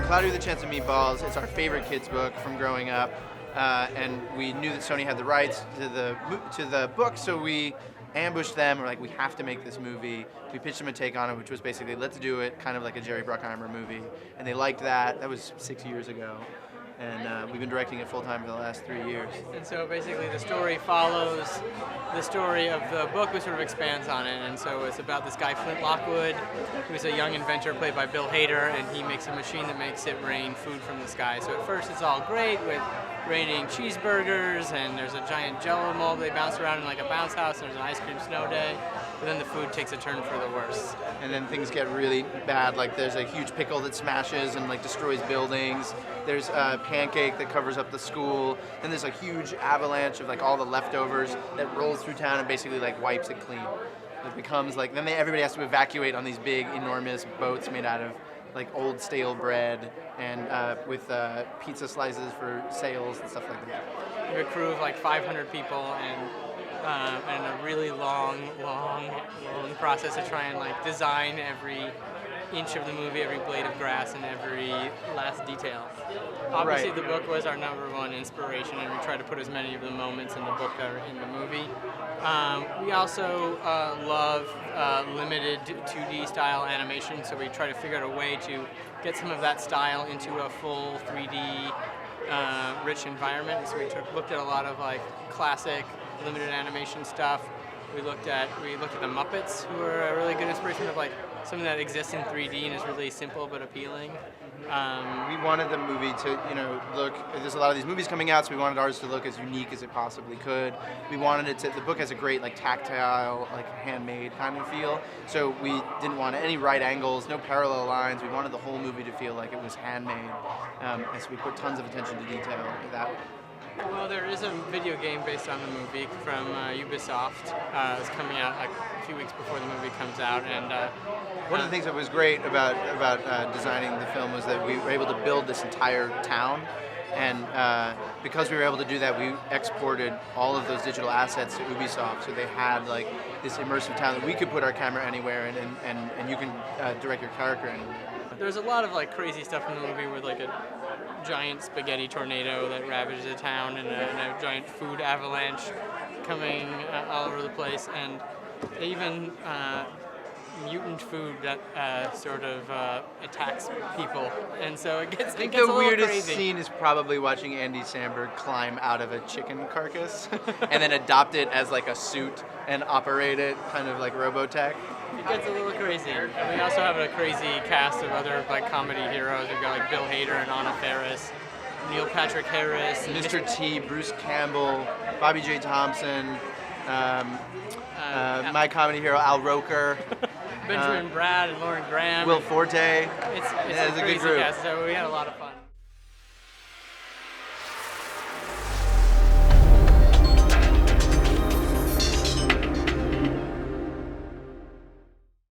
Cloudy with a Chance of Meatballs. It's our favorite kids book from growing up, and we knew that Sony had the rights to the book, so we ambushed them. We're like, we have to make this movie. We pitched them a take on it, which was basically, let's do it kind of like a Jerry Bruckheimer movie, and they liked that. That was 6 years ago. And we've been directing it full-time for the last 3 years. And so basically the story follows the story of the book, but sort of expands on it. And so it's about this guy, Flint Lockwood, who's a young inventor played by Bill Hader, and he makes a machine that makes it rain food from the sky. So at first it's all great with raining cheeseburgers, and there's a giant jello mold they bounce around in like a bounce house, and there's an ice cream snow day. But then the food takes a turn for the worse. And then things get really bad, like there's a huge pickle that smashes and like destroys buildings. There's a pancake that covers up the school. Then there's a huge avalanche of like all the leftovers that rolls through town and basically like wipes it clean. It becomes like, then everybody has to evacuate on these big, enormous boats made out of like old stale bread and with pizza slices for sales and stuff like that. We have a crew of like 500 people and a really long process to try and like design every inch of the movie, every blade of grass, and every last detail. Obviously, Right. The book was our #1 inspiration, and we tried to put as many of the moments in the book that are in the movie. We also love limited 2D style animation, so we try to figure out a way to get some of that style into a full 3D rich environment. So we looked at a lot of like classic limited animation stuff. We looked at the Muppets, who were a really good inspiration of like something that exists in 3D and is really simple but appealing. We wanted the movie to, look, there's a lot of these movies coming out, so we wanted ours to look as unique as it possibly could. We wanted it to, the book has a great like tactile, like handmade kind of feel, so we didn't want any right angles, no parallel lines. We wanted the whole movie to feel like it was handmade, and so we put tons of attention to detail that way. Well, there is a video game based on the movie from Ubisoft. It's coming out like a few weeks before the movie comes out, and one of the things that was great about designing the film was that we were able to build this entire town, and because we were able to do that, we exported all of those digital assets to Ubisoft, so they had like this immersive town that we could put our camera anywhere, and you can direct your character anywhere. There's a lot of like crazy stuff in the movie with like a giant spaghetti tornado that ravages a town, and a giant food avalanche coming all over the place, and even mutant food that sort of attacks people, and so it gets I think a the little weirdest crazy. scene is probably watching Andy Samberg climb out of a chicken carcass and then adopt it as like a suit and operate it, kind of like Robotech. It gets a little crazy. And we also have a crazy cast of other like comedy heroes. We've got like Bill Hader and Anna Faris, Neil Patrick Harris, Mr. T, Bruce Campbell, Bobby J. Thompson, my comedy hero Al Roker, Benjamin Brad and Lauren Graham. Will Forte. It's Yeah, a it's a good crazy group. cast, so we had a lot of fun.